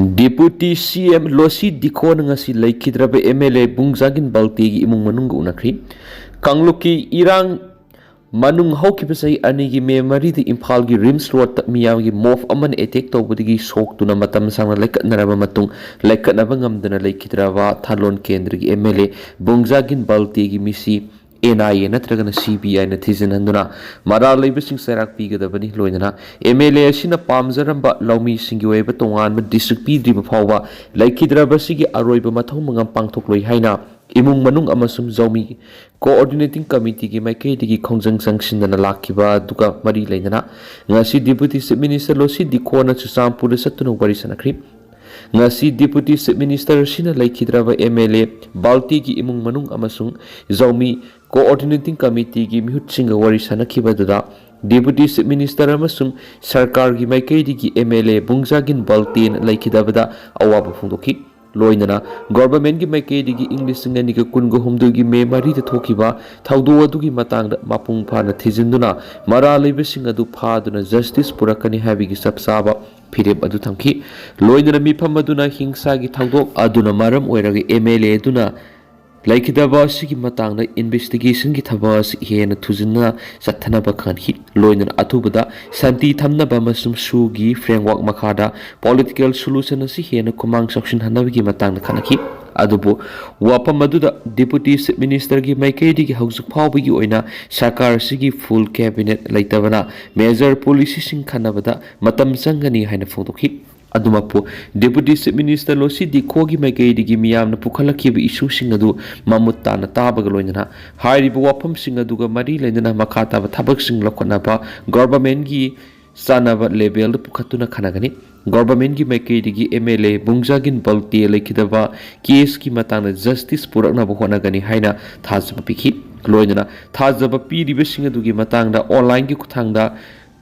Deputy CM Losi Dikho ngasi laikhidraba MLA Bungjagin Balti imung manung unakri Kangluki Irang Manung Hawkiba sai anigi me mari di Imphal gi Rims Road miyam gi mof aman attack tawbudigi sok tuna matam sangna laikatnaraba matung laikatnaba ngamdana laikhidraba Thalon Kendra gi MLA Bungjagin Balti gi misi NIA natragana CBI na thizinanduna mara leibasing sarak pigadabani loinana MLA asina pamjaramba laumi singi oiba tongan ma district pidriba phawba laikhidraba sigi aroiba mathong mangam pangthokloi haina imung manung amasum zaumi coordinating committee gi maikaidigi khongjang sangsinana lakhiba duka mari leinana ngasi deputy chief minister Losi Dikho na Chusampur satuna wari sanakri ngasi deputy chief minister sina laikhidraba MLA Balti gi imung manung amasung zaumi coordinating committee gi mihut singa wari sanakhiba duda deputy chief minister amasung sarkar gi maikaidi gi MLA Bungjagin Baltin laikhidabada awaba phungdoki loinana government gi maikaidi gi English ngani ga kungo humdu gi me mari da thokiba thaudo adugi matangda mapung phana thijinduna mara leibasing adu phaduna justice purakani habi gi sapsaba phireb adu thamki loinana mifam aduna hingsa gi thaudok aduna maram oiraga MLA aduna laikhidaba sigi matangda investigation gi thabas hena thujinna sathanaba khanhi loinana athubada santi thamnaba masum sugi framework makhada political solution asi hena kumang section hanabagi matangda khanaki adubu wapam aduda deputy chief minister gi maikaidi gi haujuk phawbagi oina sarkar sigi full cabinet laitabana major policy sing khanabada matam changani haina phongdokhi adumapu deputy chief minister Losi Dikho gi maikaidi gi miyamna pukhalakhiba issue sing adu mamutta na tabaga loinana hairiba wapam sing aduga mari leinana makhata ba thabak sing lokhonaba government gi sanaba level pukhatuna khanagani government gi maikaidi gi MLA Bungjagin Balti laikhidaba case ki matangna justice purakna ba honagani haina thajaba pikhi loinana thajaba piriba sing adu gi matangda online gi kuthangda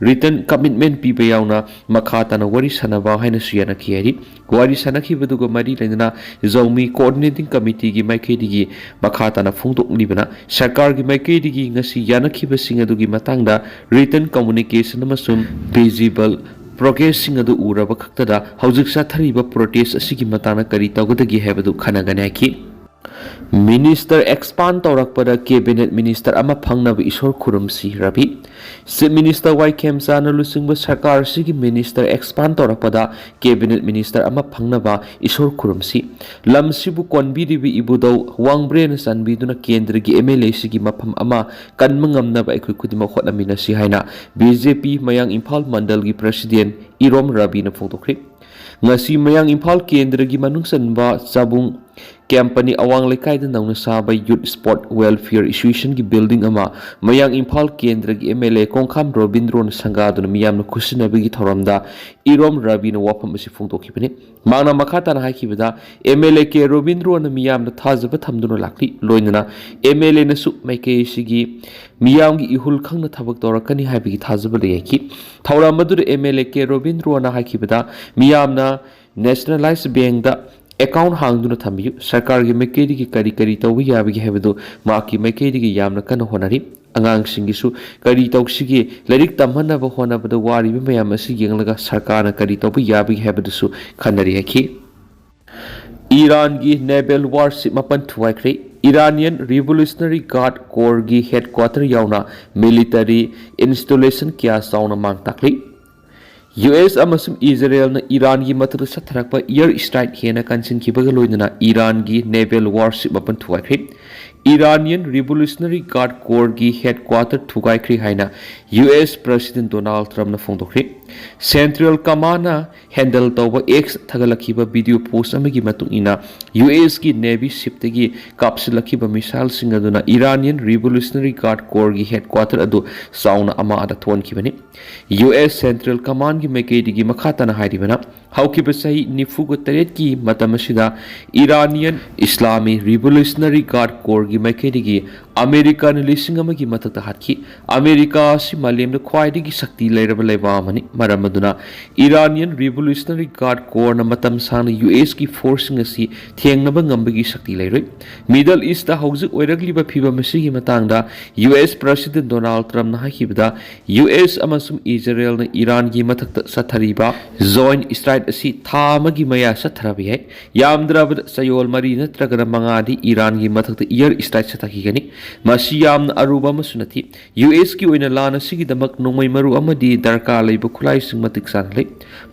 written commitment pipa yauna makhata na wari sanaba haina suyana khiyari wari sanakhi badugo mari lena zomi coordinating committee gi maikaidi gi makhata na phungdok libana sarkar gi maikaidi gi ngasi yanakhi basing adu gi matangda written communication amasum visible progress sing adu uraba khaktada haujuk sa thariba protest asigi matana kari tawgadagi hebadu khanagane ki Minister expand taurakpada cabinet minister ama phangnaba isor khurumsi rabi chief minister Hayeng Total lusingba sarkar sigi minister expand taurakpada cabinet minister ama phangnaba isor khurumsi lamsibu konbiribi ibudau wangbrena sanbiduna kendra gi MLA sigi mafam ama kanmangamnaba aikhui khudima khotlamina si haina BJP mayang Imphal mandal gi president Irom Rabi na photokri ngasi mayang Imphal kendra gi manungsanba sabung company awang lekai da nauna saba youth sport welfare association gi building ama mayang Imphal kendra gi MLA Kongkham Robindro na sangadu na miyam na kusina bigi thoramda Irom Rabi na wapam asi phungdokhibani mangna makhata na haikibada MLA ke Robindro na miyam na thajaba thamduna lakli loinana MLA na su maike sigi miyam gi ihul khangna thabak torakani haibigi thajaba leyaki thauramadu MLA ke Robindro na haikibada miyam na nationalized bank da account hangduna thambiyu sarkar gi maikaidi gi kari kari tawbi yabigi hebadu maki maikaidi gi yamna kana honari angang singisu kari tawsigi larik tamhana ba honabada wari bi mayam asi yenglaga sarkar na kari tawbi yabigi hebadu su khanari haki Iran gi naval warship mapan thuwaikre Iranian Revolutionary Guard Corps gi headquarter yauna military installation kya sauna mang takli US amasum Israel na Iran gi mathar satharakpa air strike hena kansin kibaga loinana Iran gi naval warship mapan thuwaikre Iranian Revolutionary Guard Corps gi headquarter thugaikri haina US President Donald Trump na phongdokri Central Command na handle tawba X thagalakhiba video post amagi matungina US gi Navy ship tagi kapsilakhiba missile singaduna Iranian Revolutionary Guard Corps gi headquarter adu sauna ama ada thon kibani US Central Command gi maikaidi gi makhata na hairibana haukiba sahi nifugo taret ki matamasida Iranian Islamic Revolutionary Guard Corps gi maikaidi gi American lising amagi mathakta hatki America si malemda khwaidi gi sakti leiraba leiba mani Maram aduna Iranian Revolutionary Guard Corps na matam sana US ki force ngasi thiengnaba ngambagi shakti leiroi Middle East da haujuk oiragliba phiba masigi matangda US President Donald Trump na hakibda US amasum Israel na Iran gi mathakta sathariba joint strike asi tha amagi maya satharabi hai yamdrabad sayol mari natragana mangadi Iran gi mathakta air strike sathakigani masi yamna aruba masunati US ki oina lana sigi damak nongmai maru amadi darka leiba khulai sing matik sanle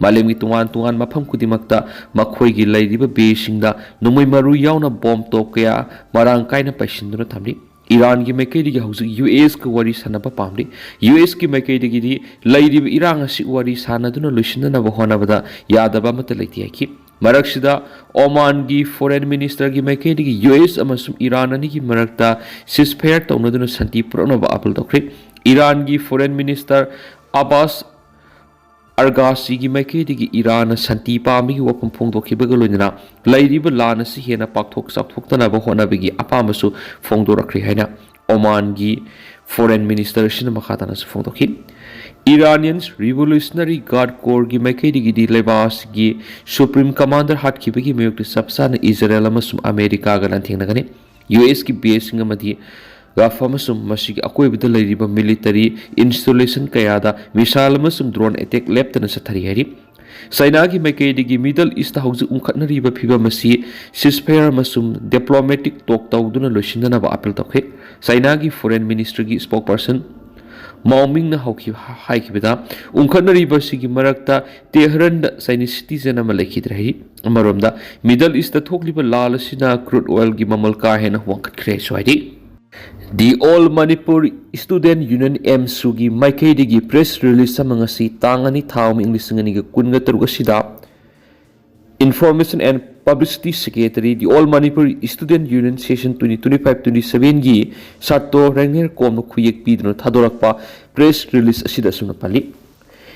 malem gi tungan mafam kudimakta makhoi gi leidiba besingda nongmai maru yauna bomb top kaya marang kaina paisinduna thamni Iran ki maikei gi hauzik US ka wari sanaba pamli US ki maikei gi leidiba Iran asi wari sanaduna lushindana ba honabada yadaba mata leiti aki Maraksida Oman gi foreign minister gi maikei gi US amasum Iran ani gi marakta ceasefire tawnaduna santi purana ba apel dokre Iran gi foreign minister Abbas Argasi gi maikei gi Iran santi pami gi wapam phongdokhibaga loinana leidiba lana si hena pakthok sapthoktana ba honabagi apamasu phongdorakri haina Oman gi foreign minister shin makhatana su phongdokhi Iranians Revolutionary Guard Corps gi maikei gi di lebas gi Supreme Commander hatkibagi mayok sabsana Israel amasum America ga lanthengna US ki base ngamadi Gafamasum masigi akoibida leiriba military installation kayada misalasum drone attack leptana sathari hari China gi maikei gi Middle East hauju umkhatnariba phiba masi ceasefire masum diplomatic talk tawduna loisindana ba appeal tokhe China gi foreign ministry gi spokesperson Maoming na hauki haikibida umkhatnariba sigi marakta Tehran da Chinese citizen ama lekhidrai amaromda Middle East ta thokliba lalasina crude oil gi mamal ka hena wangkhatkre soidi The All Manipur Student Union MSU gi maikei gi press release samangasi tangani thawm English ngani ga kunga taruga sida Information and Publicity Secretary the All Manipur Student Union Session 2025-27 gi Sato Rengner kom khuyek pidno thadorakpa press release asida suna pali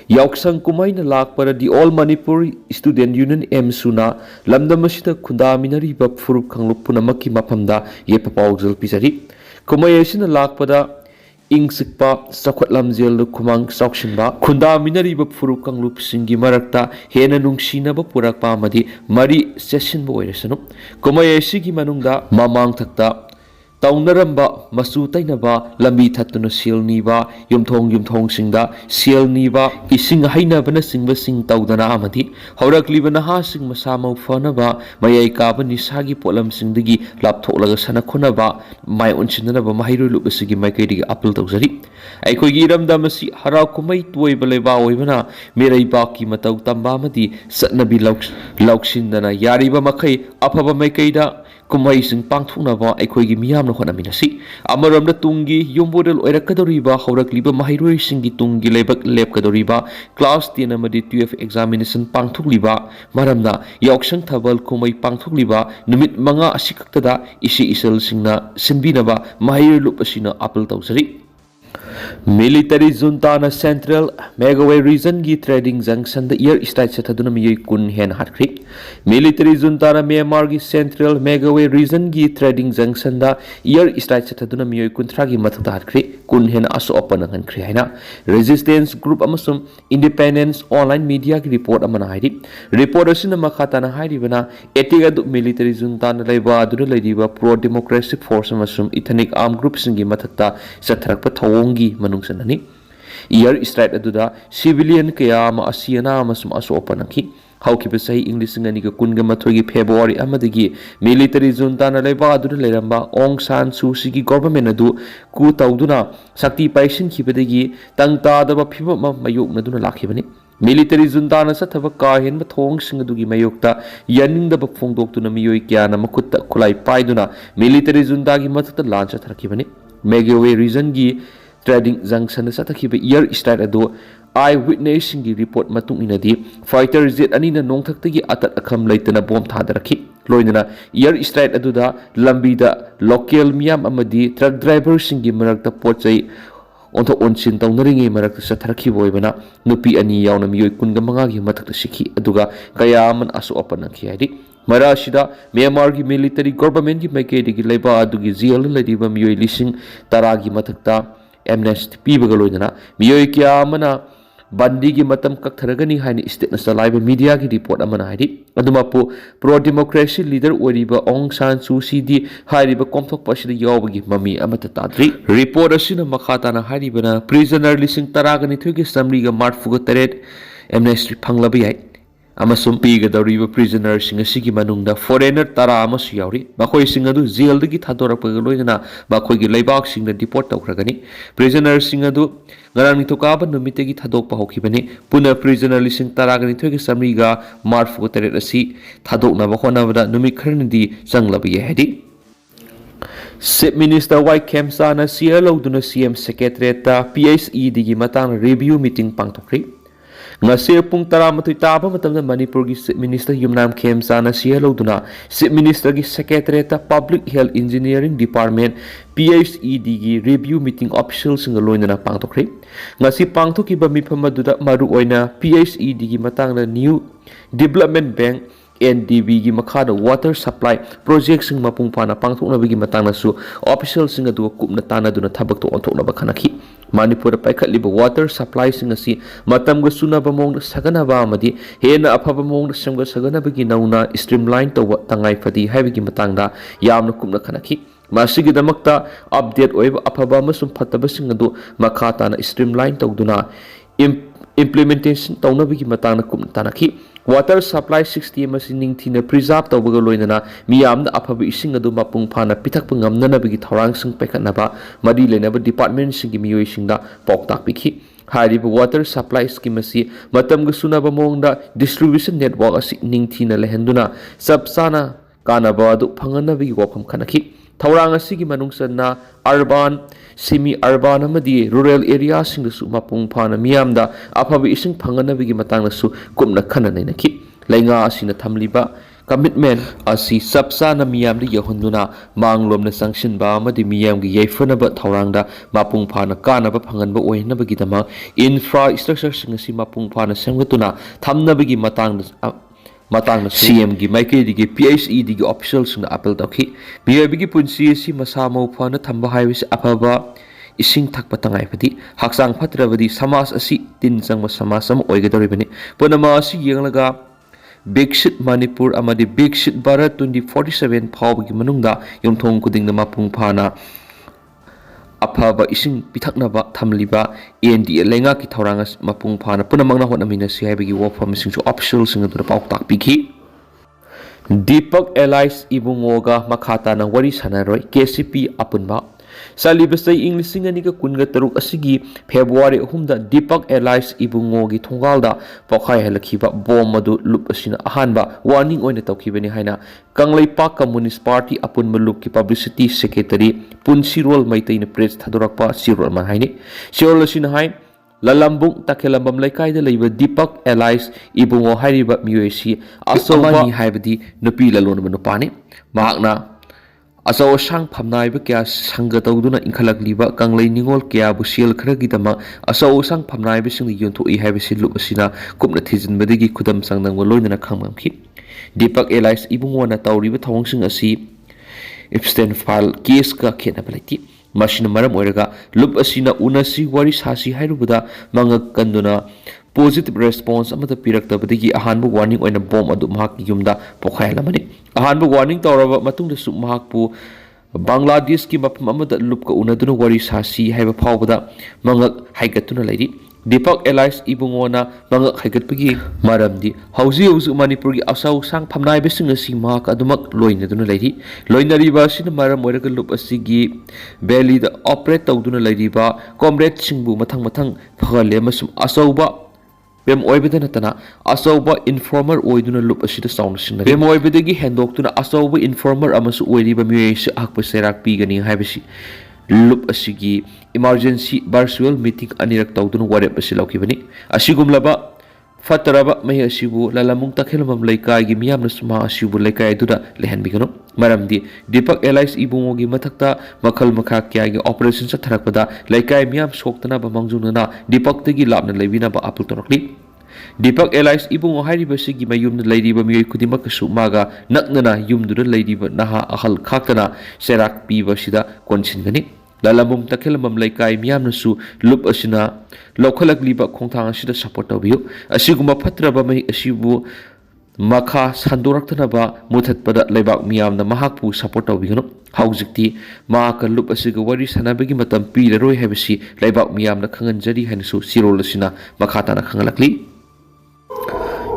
Yauksang kumai na lakpara the All Manipur Student Union MSU na lamdamasida khundaminari ba furup khanglup punamaki mapamda yepapawjal pisari Kumai asina lakpada ingsikpa sakhatlamjel khumang sauksinba khundaminariba furup kanglup singi marakta hena nungsinaba purakpa amadi mari sessionba oiresanu kumai asigi manungda mamang thakta taunaramba masu tainaba lambi thattuna selniba yumthong singda selniba ising hainabana singba sing taudana amadi haurakliba naha sing masamau fanaba mayai kaba nisagi polam singdagi lapthoklaga sana khunaba mai onsinaba mahairu lubasigi maikaidigi appeal tawjari aikoigi iramda masi hara kumai toiba leba oibana merai baki matau tamba amadi satnabi lauksindana yariba makai afaba maikaida kumai sing pangthunaba aikoigi miyam honaminasi amaramda tungi yombodel oirakadoriba haurakliba mahairoi singi tungi lebak lepkadoriba class 10 amadi 12 examination pangthukliba maramna yauksang thabal kumai pangthukliba numit manga asikaktada isi isel singna sinbinaba mahair lup asina appeal tawsari Military junta na Central Megaway region gi trading junction the air strike sathaduna miyoi kun hen hatkri Military junta na Myanmar gi Central Megaway region gi trading junction da air strike sathaduna miyoi kun thra gi mathakta hatkri kun hen aso open ngan khri haina resistance group amasum independence online media gi report amana haidi report asina makhata na hairi bana etiga du military junta na leiba adu leidiba pro democratic force amasum ethnic armed groups gi mathakta satharakpa thawongi manungsanani air strike aduda civilian kaya ma asiana amasum aso opanaki haukiba sahi English ngani ga kunga mathogi February amadagi military junta na leiba adu leiramba Aung San Suu Kyi gi government adu ku tawduna sakti paisin khibadagi tangta daba phiba mayuk naduna lakhibani military junta na sathaba ka hen ma thong sing adugi mayokta yaning daba phongdoktuna miyoi kya na makutta khulai paiduna military junta gi mathata launch tharakibani Megaway region gi trading junction satakhiba air strike ado eyewitness singi report matung inadi fighter jet ani na nongthakta atat akham leitana bomb thadarakhi loinana air strike adu da lambi da local miyam amadi truck driver singi marakta pochai onto onsin tawnaringi marakta satharakhi boibana nupi ani yauna miyoi kunga manga gi mathakta sikhi aduga kaya man asu opanakhi adi Marashida Myanmar gi military government gi maikei gi leiba adugi jail ladiba miyoi lising taragi mathakta amnesty pibagaloidana miyoi kya amana Bandigi matam kaktaragani haini state na salaiba media ki report amana haidi adumapu pro democracy leader oriba Aung San Suu Kyi di hairiba komthok pasida yawbagi mami amata tadri report asina makhata na hairibana prisoner lising taragani thugi samriga marfuga taret amnesty phanglaba yai amasum pigadoriba prisoner singa sigi manungda foreigner tara amasu yauri bakhoi singa du jail dagi thadorakpaga loina bakhoi gi leibak singa deport tawkragani prisoner singa du ngarang nitokaba numitegi thadokpa hokibani puna prisoner lising taragani thogi samriga marfu taret asi thadokna bakhonabada numit kharnidi changlaba yahdi Chief Minister Y Khemsa na CLO duna CM Secretariat PHE digi matang review meeting pangthokri ngasi pung taramatui taba matamda Manipur gi Chief Minister Yumnam Khemsa na CLO duna Chief Minister gi Secretariat Public Health Engineering Department PHE digi review meeting official singa loinana pangthokri ngasi pangthokiba mifam aduda maru oina PHE digi matangda New Development Bank NDB gi makhada water supply project sing mapung pana pangthokna bigi matangna su official singa du kupna tana duna thabak to onthokna ba khanaki Manipur paikhatliba water supply sing asi matam ga sunaba mong sagana ba amadi hena afaba mong samga sagana bigi nauna streamline to tangai phadi haibigi matangda yamna kupna khanaki masigi damakta update oiba afaba amasum phataba sing adu makhata na streamline tawduna implementation tawnabigi matangna kupna tanaki water supply 60 masi ningthina preserve tawbaga loinana miyamna afaba ising adu mapung phana pithakpa ngamnanabigi thorang sing paikhatnaba madi lenaba department singi miyoi singda poktak pikhi hariba water supply scheme asi matamga sunaba mongda distribution network asi ningthina lehenduna sabsana kanaba adu phanganabigi wafam khanaki thorang asigi manungsanna urban semi urban amadi rural area singdasu mapung phana miyamda afaba ising phanganabigi matangnasu kumna khana nainaki lainga asina thamliba commitment asi sabsana miyamda yahunduna manglomna sangsinba amadi miyamgi yaifanaba thorangda mapung phana kanaba phanganba oinabagi dama infrastructure singasi mapung phana semgatuna thamnabagi matangna CM gi maike digi PHE digi official sing appeal tawki bigi punsi si masamo phana thamba haibis afaba ising thakpa tangai phadi haksang phatrabadi samas asi tin changma samasam oigadoribani punama asi yenglaga Big Shit Manipur amadi Big Shit Bharat 2047 phawgi manungda yumthong kudingna mapung phana afaba ising pithaknaba thamliba NDA lenga ki thoranga mapung phana punamangna honamina si haibagi wafam singsu official singa dura pauk takpiki Deepak Allies ibungoga makhata na wari sanaroi KCP apunba salibasai English ga kunga taruk asigi February 3 Deepak Allies ibungogi thongalda pokhai halakhiba bom adu lup asina ahanba warning oina tawkhibani haina Kangleipak Communist Party apun malup ki publicity secretary Punsirol Meitei na press thadorakpa sirol man haini sirol asina hai Lalambung takhelambam laikai da leiba Deepak Allies ibungo hairiba miyoi asawani haibadi nupi lalon manupani mahakna asaw sang phamnaiba kya sangga tawduna inkhalakliba kanglei ningol kya bu sel khragi dama asaw sang phamnaiba sing yonthoi haibasi lup asina kupna thijinbadagi khudam sangnang loinana khangmamki Deepak Allies ibungona tawriba thawngsing asi Epstein file case ka khena balati machine maram oiraga lup asina unasi wari sasi hairubuda mangak kanduna positive response amata piraktabadagi ahanba warning oina bom adu mahak yumda pokhailamani ahanba warning tawraba matungda su mahakpu Bangladesh ki mapam amada lupka unaduna wari sasi haiba phawbada mangak haigatuna lairi Deepak Allies ibungona mangak haigatpagi maramdi hauzi Manipur gi asaw sang phamnai besing asi mahak adumak loinaduna lairi loinariba sin maram oiraga lup asigi valley da operate tawduna lairiba comrade singbu mathang phagale masum asawba Bem oibedana tana asawba informer oiduna lup asida sound sinna bem oibedagi hendoktuna asawba informer amasu oiriba miyoi akpa serak pigani haibasi lup asigi emergency virtual meeting anirak tawduna warep asi laukibani asigumlaba fataraba mai asibu lalamung takhelmam laikai gi miyamna suma asibu laikai duda lehanbigano maramdi Deepak Allies ibungogi mathakta makhal makha kya gi operation sa tharakpada laikai miyam soktana ba mangjunana Deepak tagi labna leibina ba apul torokli Deepak Allies ibungo hairiba sigi mayumna leiriba miyoi kudimak su maga naknana yumdura leiriba naha ahal khaktana serak piba sida konchingani Lalamum takelamam laikai miyamnasu lup asina lokhalakliba khongthang asida support tawbiyu asiguma phatraba mai asibu makha sandoraktanaba muthatpada leibak miyamna mahakpu support tawbigano haujikti mahaka lup asiga wari sanabagi matam piraroi habisi leibak miyamna khanganjari hanasu sirol asina makhatana khangalakli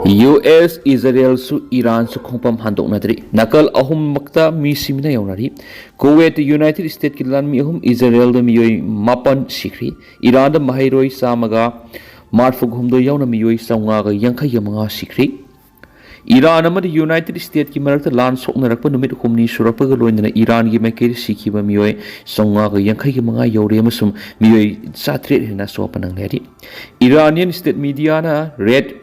US Israel su Iran su khongpam handok nadri nakal ahum makta mi simina yawnari Kuwait United States ki lan mi ahum Israel da miyoi mapan sikri Iran da mahairoi samaga marfu humdo yawna miyoi sawnga ga yankhai yamanga sikri Iran amad United States ki marakta lan soknarakpa numit humni surapa ga loinana Iran gi maikeri sikhiba miyoi sawnga ga yankhai yamanga yawre amasum miyoi satret hina sopanang leri Iranian state media na red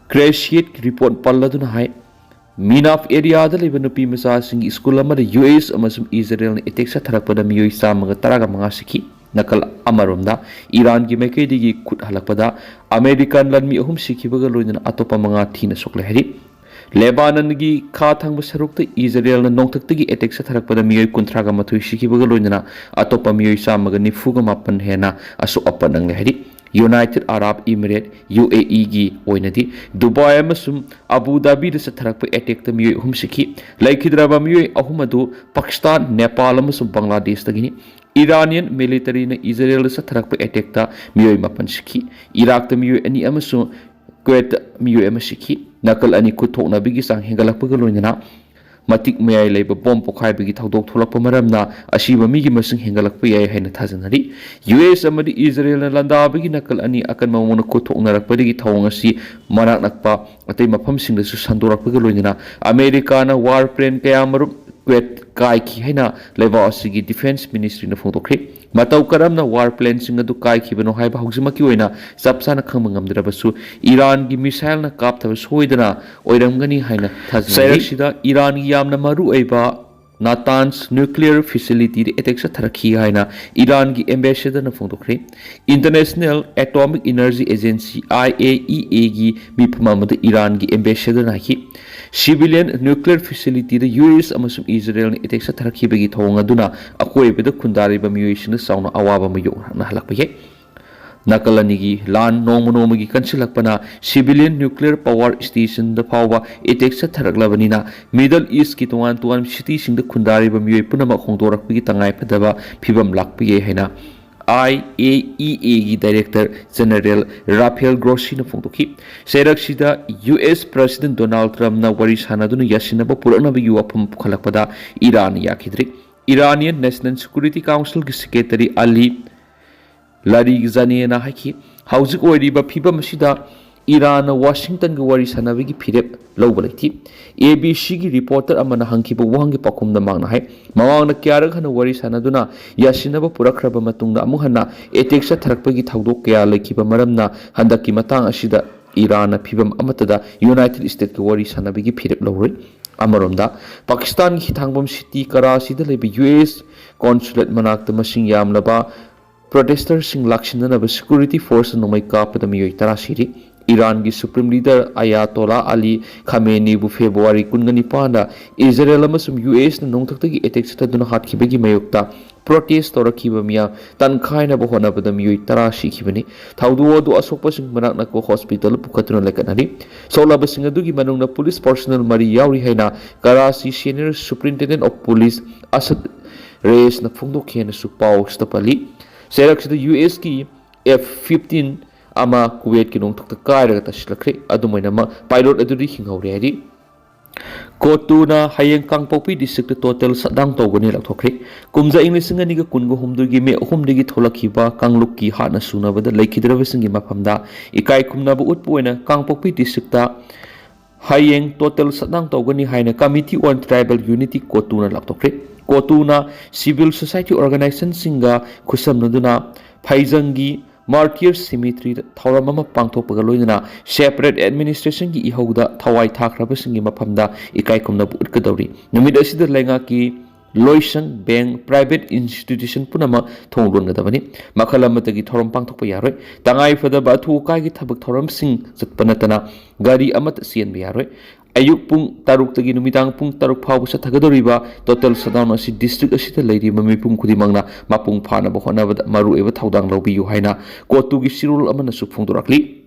crash report palladuna hai Minaf area da leba nupi masa sing school amada US amasum Israel attack sa tharakpada miyoi samaga taraga manga sikhi nakal amaromda Iran gi maikedi gi khut halakpada American lanmi ahum sikhibaga loinana atopa manga thina sokle hari Lebanon gi kha thangba sarukta Israel na nongthakta gi attack sa tharakpada miyoi kunthraga mathoi sikhibaga loinana atopa miyoi samaga nifuga mapan hena asu apanang le hari United Arab Emirates UAE gi oinadi Dubai amasum Abu Dhabi da satharakpa attack ta miyoi ahum sikhi laikhidraba miyoi ahum adu Pakistan Nepal amasum Bangladesh tagini Iranian military na Israel da satharakpa attack ta miyoi mapan sikhi Iraq ta miyoi ani amasum Kuwait miyoi ama sikhi nakal ani kuthokna bigi sang hengalakpa ga loinana matik mayai leiba bom pokhai bigi thodok tholakpa maramna asiba migi masing hengalakpa yai haina thajanari US amadi Israel na landa bigi nakal ani akan mamona kuthoknarakpa digi thawng asi marak nakpa atei mafam singda su sandorakpa ga loinana America na war plane kaya marup Kuwait kaikhi haina leiba asigi defense ministry na phongtokre matau karamna war plane singa du kaikhi bano haiba hausimaki oina sapsana khangma ngamdrabasu Iran gi missile na kapthaba soidana oiramgani haina thajari sida Iran gi yamna maru aiba Natanz nuclear facility de attack sa tharakhi haina Iran gi ambassador na phongtokre International Atomic Energy Agency IAEA gi miphamamada Iran gi ambassador na hi civilian nuclear facility the US amasum Israel ni attack sa tharakhi bagi thawng aduna akoi beda khundari ba miyoi sina sauna awaba mayo na halakpa ye nakalani gi lan nongmono gi kansilakpana civilian nuclear power station da phawa attack sa tharaklabani na Middle East ki tuan city sing da khundari ba miyoi punama khongdorak gi tangai phadaba phibam lakpi ye haina IAEA gi Director General Rafael Grossi na phongtokhi Seraksida US President Donald Trump na wari sanaduna yasinaba puraknaba yuwapam pukhalakpada Iran yakhidri Iranian National Security Council gi Secretary Ali Larijani na haki hauzik oiriba phibam asida Iran Washington gi wari sanabagi phirep lawbalati ABC gi reporter amana hangkiba wahangi pakumda mangna hai mawangna kyarag hana wari sanaduna yasinaba purakraba matungna amuhana attack sa tharakpagi thawdok kya laikiba maramna handaki matang asida Iran phibam amatada United States ki wari sanabagi phirep lawroi amaromda Pakistan gi thangbam city Karachi da leba US consulate manakta masing yamlaba protesters sing lakshinana ba security force no mai kapada miyoi tarasiri Iran gi Supreme Leader Ayatollah Ali Khamenei bu February 19 da Israel amasum US na nongthakta gi attack sa duna hatkibagi mayokta protest torakhiba miya tankhaina ba hona bada miyoi tara shikhibani thawdu du asokpa sing manak na ko hospital pukhatuna lekanari sola ba sing adu gi manungna police personnel mari yauri haina Karachi Senior Superintendent of Police Asad Reis na phongdokhe na su pau stapali Seraksida US ki F-15 ama Kuwait ki nongthakta kairaga tasilakre adumaina ma pilot aduri hinghaure hari Kotuna Hayeng Kangpokpi district total shutdown tawgani laothokhre kumja inglising ani ga kungo humdugi me humdigi tholakhiba kanglukki hana sunabada laikhidrabasingi maphamda ikai kumna bu utpoina Kangpokpi district ta Hayeng total shutdown tawgani haina Committee on Tribal Unity Kotuna laothokhre Kotuna civil society organization singa khusamnaduna phaijangi Martyr Cemetery Thauramama Pangthokpaga loinana separate administration gi ihauda thawai thakrabasingi maphamda ikai kumna bu utkadauri numid asida lenga ki loisang bank private institution punama thonglon gadabani makhalamata gi thoram pangthokpa yaroi tangai fada ba thu kai gi thabak thoram sing satpanatana gari amat sian bi yaroi ꯑꯌꯨꯛ ꯄꯨꯡ 6 ꯅꯨꯃꯤꯗꯥꯡ ꯄꯨꯡ 6 ꯐꯥꯎꯕ ꯆꯠꯊꯒꯗꯧꯔꯤꯕ total shutdown ꯑꯁꯤ district ꯑꯁꯤꯗ ꯂꯩꯔꯤꯕ ꯃꯤꯄꯨꯝ ꯈꯨꯗꯤꯡꯃꯛꯅ ꯃꯄꯨꯡ ꯐꯥꯅꯕ ꯍꯣꯠꯅꯕꯗ ꯃꯔꯨꯑꯣꯏꯕ ꯊꯧꯗꯥꯡ ꯂꯧꯕꯤꯌꯨ ꯍꯥꯏꯅ ꯀꯣꯔꯠ 2ꯒꯤ ꯁꯤꯔꯣꯜ ꯑꯃꯅꯁꯨ ꯐꯣꯡꯗꯣꯔꯛꯂꯤ꯫